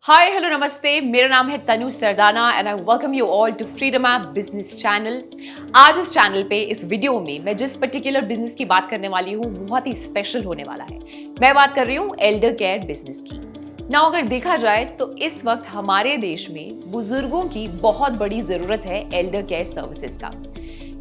Hi hello नमस्ते, मेरा नाम है Tanu Sardana and I welcome you all to Freedom app business channel. आज इस चैनल पे इस वीडियो में मैं जिस पर्टिकुलर बिजनेस की बात करने वाली हूँ बहुत ही स्पेशल होने वाला है। मैं बात कर रही हूँ एल्डर केयर बिजनेस की। नाउ अगर देखा जाए तो इस वक्त हमारे देश में बुजुर्गों की बहुत बड़ी जरूरत है एल्डर केयर सर्विसेज का।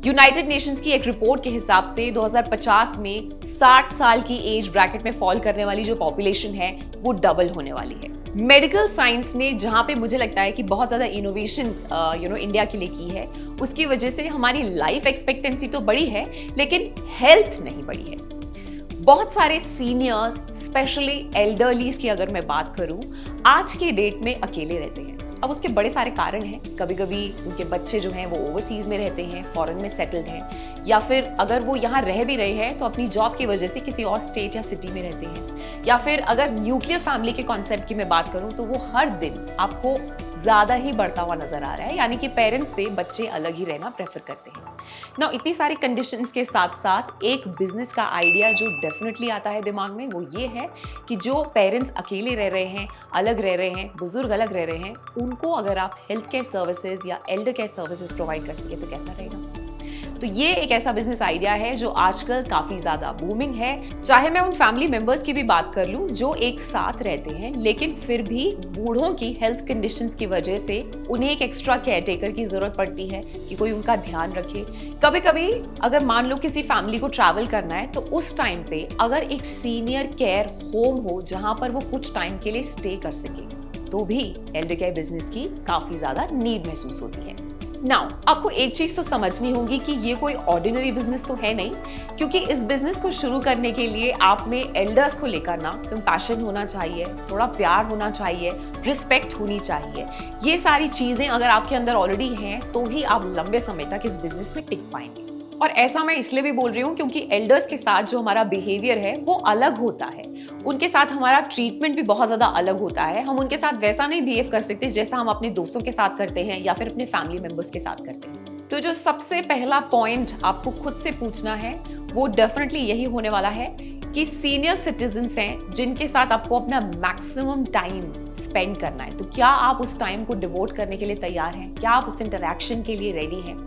यूनाइटेड नेशंस की एक रिपोर्ट के हिसाब से 2050 में 60 साल की एज ब्रैकेट में फॉल करने वाली जो पॉपुलेशन है वो डबल होने वाली है। मेडिकल साइंस ने जहां पे मुझे लगता है कि बहुत ज्यादा इनोवेशंस इंडिया के लिए की है, उसकी वजह से हमारी लाइफ एक्सपेक्टेंसी तो बढ़ी है लेकिन हेल्थ नहीं बढ़ी है। बहुत सारे सीनियर्स स्पेशली एल्डरलीज की अगर मैं बात करूं, आज की डेट में अकेले रहते हैं। अब उसके बड़े सारे कारण हैं। कभी कभी उनके बच्चे जो हैं वो ओवरसीज में रहते हैं, फॉरेन में सेटल्ड हैं, या फिर अगर वो यहाँ रह भी रहे हैं तो अपनी जॉब की वजह से किसी और स्टेट या सिटी में रहते हैं, या फिर अगर न्यूक्लियर फैमिली के कॉन्सेप्ट की मैं बात करूँ तो वो हर दिन आपको ज्यादा ही बढ़ता हुआ नजर आ रहा है, यानी कि पेरेंट्स से बच्चे अलग ही रहना प्रेफर करते हैं। ना इतनी सारी कंडीशंस के साथ साथ एक बिजनेस का आइडिया जो डेफिनेटली आता है दिमाग में वो ये है कि जो पेरेंट्स अकेले रह रहे हैं, अलग रह रहे हैं, बुजुर्ग अलग रह रहे हैं, उनको अगर आप हेल्थ केयर सर्विसेज या एल्डर केयर सर्विसेज प्रोवाइड कर सके तो कैसा रहेगा। तो ये एक ऐसा बिजनेस आइडिया है जो आजकल काफी ज्यादा बूमिंग है। चाहे मैं उन फैमिली मेंबर्स की भी बात कर लूं जो एक साथ रहते हैं लेकिन फिर भी बूढ़ों की हेल्थ कंडीशंस की वजह से उन्हें एक एक्स्ट्रा केयर टेकर की जरूरत पड़ती है कि कोई उनका ध्यान रखे। कभी कभी अगर मान लो किसी फैमिली को ट्रैवल करना है तो उस टाइम पे अगर एक सीनियर केयर होम हो जहां पर वो कुछ टाइम के लिए स्टे कर सके तो भी एल्डर केयर बिजनेस की काफी ज्यादा नीड महसूस होती है। नाउ आपको एक चीज तो समझनी होगी कि ये कोई ऑर्डिनरी बिजनेस तो है नहीं, क्योंकि इस बिजनेस को शुरू करने के लिए आप में एल्डर्स को लेकर ना कंपैशन होना चाहिए, थोड़ा प्यार होना चाहिए, रिस्पेक्ट होनी चाहिए। ये सारी चीजें अगर आपके अंदर ऑलरेडी हैं तो ही आप लंबे समय तक इस बिजनेस में टिक पाएंगे। और ऐसा मैं इसलिए भी बोल रही हूँ क्योंकि एल्डर्स के साथ जो हमारा बिहेवियर है वो अलग होता है, उनके साथ हमारा ट्रीटमेंट भी बहुत ज्यादा अलग होता है। हम उनके साथ वैसा नहीं बिहेव कर सकते जैसा हम अपने दोस्तों के साथ करते हैं या फिर अपने फैमिली मेंबर्स के साथ करते हैं। तो जो सबसे पहला पॉइंट आपको खुद से पूछना है वो डेफिनेटली यही होने वाला है कि सीनियर सिटीजन्स हैं जिनके साथ आपको अपना मैक्सिमम टाइम स्पेंड करना है, तो क्या आप उस टाइम को डिवोट करने के लिए तैयार हैं? क्या आप उस इंटरैक्शन के लिए रेडी हैं?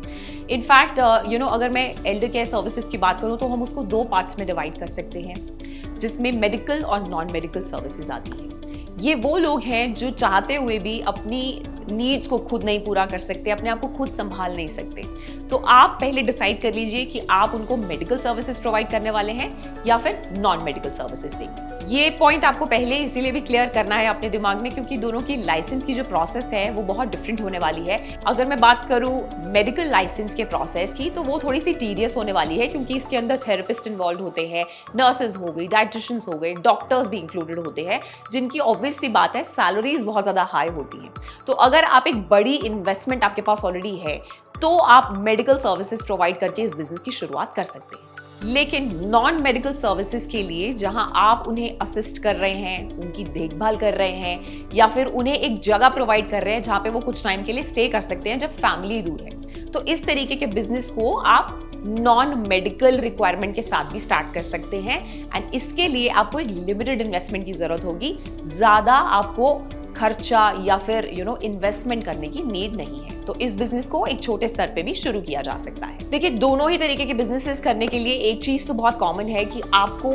इनफैक्ट अगर मैं एल्डर केयर सर्विसेज की बात करूं तो हम उसको दो पार्ट्स में डिवाइड कर सकते हैं, जिसमें मेडिकल और नॉन मेडिकल सर्विसेज आती हैं। ये वो लोग हैं जो चाहते हुए भी अपनी नीड्स को खुद नहीं पूरा कर सकते, अपने आप को खुद संभाल नहीं सकते। तो आप पहले डिसाइड कर लीजिए कि आप उनको मेडिकल सर्विसेज प्रोवाइड करने वाले हैं या फिर नॉन मेडिकल सर्विसेज देंगे। ये पॉइंट आपको पहले इसीलिए भी क्लियर करना है अपने दिमाग में क्योंकि दोनों की लाइसेंस की जो प्रोसेस है वो बहुत डिफरेंट होने वाली है। अगर मैं बात करूं मेडिकल लाइसेंस के प्रोसेस की तो वो थोड़ी सी टीडियस होने वाली है क्योंकि इसके अंदर थेरेपिस्ट इन्वॉल्व होते हैं, नर्सेज हो गई, डाइटिशियंस हो गए, डॉक्टर्स भी इंक्लूडेड होते हैं, जिनकी ऑब्वियस सी बात है सैलरीज बहुत ज्यादा हाई होती हैं। तो अगर आप एक बड़ी इन्वेस्टमेंट आपके पास ऑलरेडी है तो आप मेडिकल सर्विसेज प्रोवाइड करके इस बिजनेस की शुरुआत कर सकते हैं। लेकिन नॉन मेडिकल सर्विसेज के लिए जहां आप उन्हें असिस्ट कर रहे हैं, उनकी देखभाल कर रहे हैं या फिर उन्हें एक जगह प्रोवाइड कर रहे हैं जहां पे वो कुछ टाइम के लिए स्टे कर सकते हैं जब फैमिली दूर है, तो इस तरीके के बिजनेस को आप नॉन मेडिकल रिक्वायरमेंट के साथ भी स्टार्ट कर सकते हैं। एंड इसके लिए आपको एक लिमिटेड इन्वेस्टमेंट की जरूरत होगी, ज्यादा आपको खर्चा या फिर इन्वेस्टमेंट करने की नीड नहीं है। तो इस बिजनेस को एक छोटे स्तर पे भी शुरू किया जा सकता है। देखिए, दोनों ही तरीके के बिजनेसेस करने के लिए एक चीज तो बहुत कॉमन है कि आपको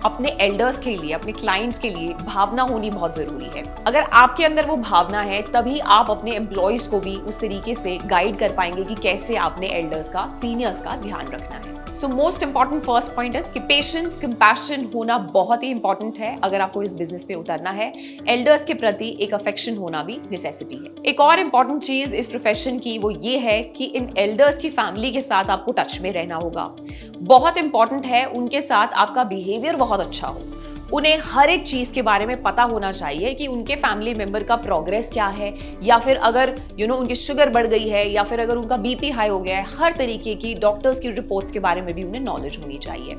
अपने एल्डर्स के लिए, अपने क्लाइंट्स के लिए भावना होनी बहुत जरूरी है। अगर आपके अंदर वो भावना है तभी आप अपने एम्प्लॉयज को भी उस तरीके से गाइड कर पाएंगे कि कैसे आपने एल्डर्स का, सीनियर्स का ध्यान रखना है। So most important first point है कि पेशेंस, कंपैशन होना बहुत ही इंपॉर्टेंट है अगर आपको इस बिजनेस पे उतरना है। एल्डर्स के प्रति एक अफेक्शन होना भी नेसेसिटी है। एक और इंपॉर्टेंट चीज इस प्रोफेशन की वो ये है कि इन एल्डर्स की फैमिली के साथ आपको टच में रहना होगा। बहुत इंपॉर्टेंट है उनके साथ आपका बिहेवियर बहुत अच्छा हो। उन्हें हर एक चीज के बारे में पता होना चाहिए कि उनके फैमिली मेंबर का प्रोग्रेस क्या है, या फिर अगर उनकी शुगर बढ़ गई है या फिर अगर उनका बीपी हाई हो गया है, हर तरीके की डॉक्टर्स की रिपोर्ट्स के बारे में भी उन्हें नॉलेज होनी चाहिए।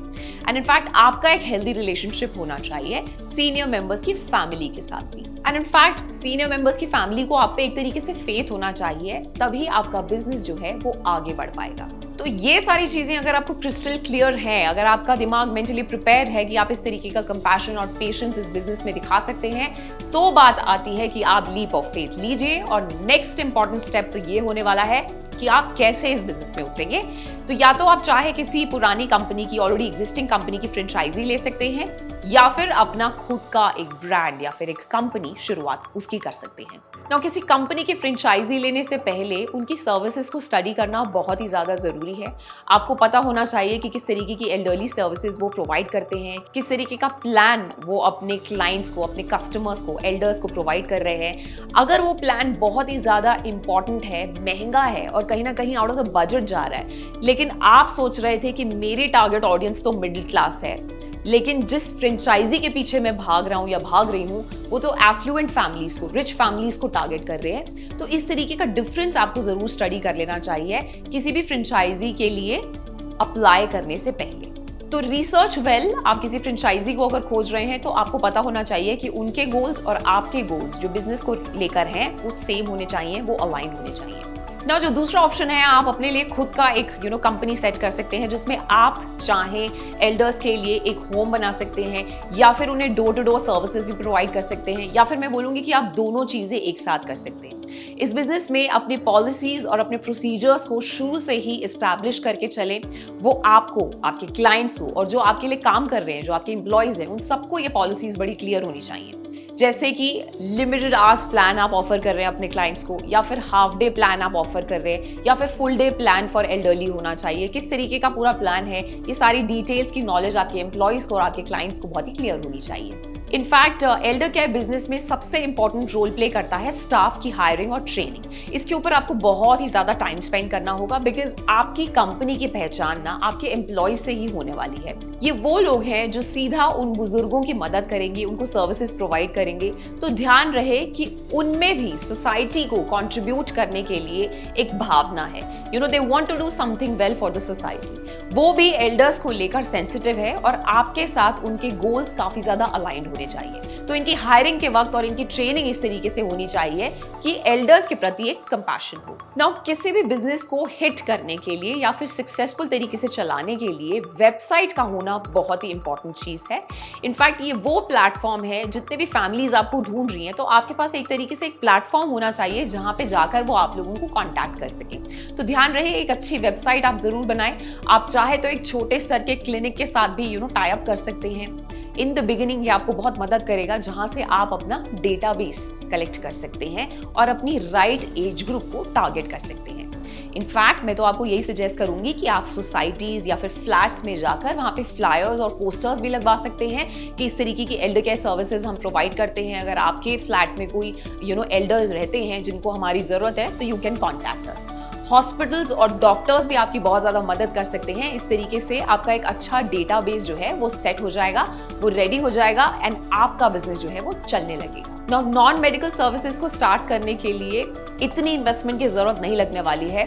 एंड इनफैक्ट आपका एक हेल्दी रिलेशनशिप होना चाहिए सीनियर मेंबर्स की फैमिली के साथ भी। एंड इनफैक्ट सीनियर मेंबर्स की फैमिली को आप पे एक तरीके से फेथ होना चाहिए, तभी आपका बिजनेस जो है वो आगे बढ़ पाएगा। तो ये सारी चीजें अगर आपको क्रिस्टल क्लियर है, अगर आपका दिमाग मेंटली प्रिपेयर्ड है कि आप इस तरीके का कंपैशन और पेशेंस इस बिजनेस में दिखा सकते हैं, तो बात आती है कि आप लीप ऑफ फेथ लीजिए। और नेक्स्ट इंपॉर्टेंट स्टेप तो ये होने वाला है कि आप कैसे इस बिजनेस में उतरेंगे। तो या तो आप चाहे किसी पुरानी कंपनी की, ऑलरेडी एग्जिस्टिंग कंपनी की फ्रेंचाइजी ले सकते हैं, या फिर अपना खुद का एक ब्रांड या फिर एक कंपनी शुरुआत उसकी कर सकते हैं। ना किसी कंपनी की फ्रेंचाइजी लेने से पहले उनकी सर्विसेज को स्टडी करना बहुत ही ज्यादा जरूरी है। आपको पता होना चाहिए कि किस तरीके की एल्डरली सर्विसेज वो प्रोवाइड करते हैं, किस तरीके का प्लान वो अपने क्लाइंट्स को, अपने कस्टमर्स को, एल्डर्स को प्रोवाइड कर रहे हैं। अगर वो प्लान बहुत ही ज्यादा इंपॉर्टेंट है, महंगा है और कहीं ना कहीं आउट ऑफ द बजट जा रहा है, लेकिन आप सोच रहे थे कि मेरी टारगेट ऑडियंस तो मिडिल क्लास है, लेकिन जिस फ्रेंचाइजी के पीछे मैं भाग रहा हूं या भाग रही हूं वो तो एफ्लुएंट फैमिलीज को, रिच फैमिलीज को टारगेट कर रहे हैं, तो इस तरीके का डिफरेंस आपको जरूर स्टडी कर लेना चाहिए किसी भी फ्रेंचाइजी के लिए अप्लाई करने से पहले। तो रिसर्च वेल, आप किसी फ्रेंचाइजी को अगर खोज रहे हैं तो आपको पता होना चाहिए कि उनके गोल्स और आपके गोल्स जो बिजनेस को लेकर हैं वो सेम होने चाहिए, वो अलाइन होने चाहिए। ना जो दूसरा ऑप्शन है, आप अपने लिए खुद का एक कंपनी सेट कर सकते हैं जिसमें आप चाहें एल्डर्स के लिए एक होम बना सकते हैं, या फिर उन्हें डोर टू डोर सर्विसेज भी प्रोवाइड कर सकते हैं, या फिर मैं बोलूंगी कि आप दोनों चीजें एक साथ कर सकते हैं। इस बिजनेस में अपने पॉलिसीज और अपने प्रोसीजर्स को शुरू से ही एस्टैब्लिश करके चलें। वो आपको, आपके क्लाइंट्स को और जो आपके लिए काम कर रहे हैं, जो आपके एम्प्लॉयज हैं, उन सबको ये पॉलिसीज बड़ी क्लियर होनी चाहिए। जैसे कि लिमिटेड आवर्स प्लान आप ऑफर कर रहे हैं अपने क्लाइंट्स को, या फिर हाफ डे प्लान आप ऑफर कर रहे हैं, या फिर full day plan for elderly होना चाहिए। किस तरीके का पूरा प्लान है, ये सारी डिटेल्स की नॉलेज आपके एम्प्लॉयज को और आपके क्लाइंट्स को बहुत ही क्लियर होनी चाहिए। इनफैक्ट एल्डर केयर बिजनेस में सबसे इंपॉर्टेंट रोल प्ले करता है स्टाफ की हायरिंग और ट्रेनिंग। इसके ऊपर आपको बहुत ही ज्यादा टाइम स्पेंड करना होगा, बिकॉज आपकी कंपनी की पहचान ना आपके एम्प्लॉय से ही होने वाली है। ये वो लोग हैं जो सीधा उन बुजुर्गों की मदद करेंगे, उनको सर्विसेज प्रोवाइड करेंगे। तो ध्यान रहे कि उनमें भी सोसाइटी को कंट्रीब्यूट करने के लिए एक भावना है। They want to do something well for the society. वो भी एल्डर्स को लेकर सेंसिटिव है और आपके साथ उनके गोल्स काफी ज्यादा अलाइंड चाहिए। तो इनकी हायरिंग के वक्त और इनकी ट्रेनिंग इस तरीके से होनी चाहिए कि एल्डर्स के प्रति एक कंपैशन हो। नाउ किसी भी बिजनेस को हिट करने के लिए या फिर सक्सेसफुल तरीके से चलाने के लिए वेबसाइट का होना बहुत ही इंपॉर्टेंट चीज है। इनफैक्ट ये वो प्लेटफॉर्म है, जितने भी फैमिलीज आपको ढूंढ रही हैं तो आपके पास एक तरीके से एक प्लेटफॉर्म होना चाहिए जहां पे जाकर वो आप लोगों को कॉन्टैक्ट कर सके। तो ध्यान रहे, एक अच्छी वेबसाइट आप जरूर बनाएं। आप चाहे तो एक छोटे स्तर के क्लिनिक के साथ भी टाई अप कर सकते हैं। इन द बिगिनिंग ये आपको बहुत मदद करेगा, जहां से आप अपना डेटाबेस कलेक्ट कर सकते हैं और अपनी राइट एज ग्रुप को टारगेट कर सकते हैं। इनफैक्ट मैं तो आपको यही सजेस्ट करूंगी कि आप सोसाइटीज या फिर फ्लैट्स में जाकर वहां पे फ्लायर्स और पोस्टर्स भी लगवा सकते हैं कि इस तरीके की एल्डर केयर सर्विसेज हम प्रोवाइड करते हैं। अगर आपके फ्लैट में कोई एल्डर्स रहते हैं जिनको हमारी जरूरत है तो you can contact us. Hospitals और डॉक्टर्स भी आपकी बहुत ज्यादा मदद कर सकते हैं। इस तरीके से आपका एक अच्छा डेटाबेस जो है वो सेट हो जाएगा, वो रेडी हो जाएगा एंड आपका बिजनेस जो है वो चलने लगेगा। नॉन मेडिकल सर्विसेज को स्टार्ट करने के लिए इतनी इन्वेस्टमेंट की जरूरत नहीं लगने वाली है।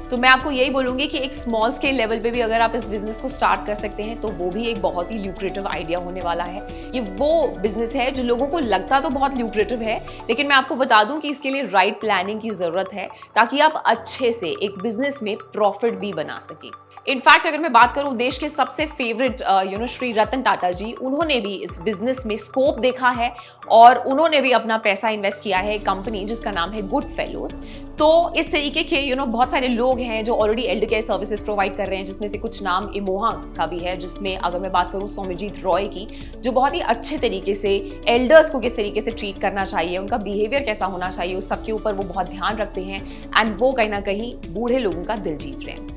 तो मैं आपको यही बोलूंगी कि एक स्मॉल स्केल लेवल पे भी अगर आप इस बिजनेस को स्टार्ट कर सकते हैं तो वो भी एक बहुत ही ल्यूक्रेटिव आइडिया होने वाला है। ये वो बिजनेस है जो लोगों को लगता तो बहुत ल्यूक्रेटिव है, लेकिन मैं आपको बता दूं कि इसके लिए राइट प्लानिंग की जरूरत है ताकि आप अच्छे से एक बिजनेस में प्रॉफिट भी बना सकें। इनफैक्ट अगर मैं बात करूं देश के सबसे फेवरेट श्री रतन टाटा जी, उन्होंने भी इस बिजनेस में स्कोप देखा है और उन्होंने भी अपना पैसा इन्वेस्ट किया है कंपनी जिसका नाम है गुड फेलोज। तो इस तरीके के बहुत सारे लोग हैं जो already Elder care services provide कर रहे हैं, जिसमें से कुछ नाम इमोहा का भी है, जिसमें अगर मैं बात करूं सौम्यजीत रॉय की, जो बहुत ही अच्छे तरीके से एल्डर्स को किस तरीके से ट्रीट करना चाहिए, उनका बिहेवियर कैसा होना चाहिए, उस सबके ऊपर वो बहुत ध्यान रखते हैं एंड वो कहीं ना कहीं बूढ़े लोगों का दिल जीत रहे हैं।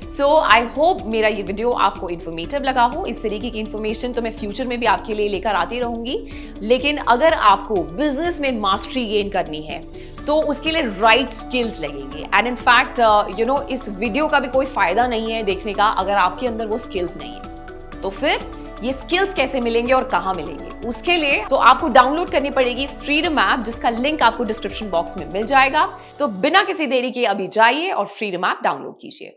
सो आई होप मेरा ये वीडियो आपको इन्फॉर्मेटिव लगा हो। इस तरीके की इन्फॉर्मेशन तो मैं फ्यूचर में भी आपके लिए लेकर आती रहूंगी, लेकिन अगर आपको बिजनेस में मास्टरी गेन करनी है तो उसके लिए राइट स्किल्स लगेंगे। एंड इन फैक्ट इस वीडियो का भी कोई फायदा नहीं है देखने का अगर आपके अंदर वो स्किल्स नहीं है। तो फिर ये स्किल्स कैसे मिलेंगे और कहां मिलेंगे? उसके लिए तो आपको डाउनलोड करनी पड़ेगी फ्रीडम ऐप, जिसका लिंक आपको डिस्क्रिप्शन बॉक्स में मिल जाएगा। तो बिना किसी देरी के अभी जाइए और फ्रीडम ऐप डाउनलोड कीजिए।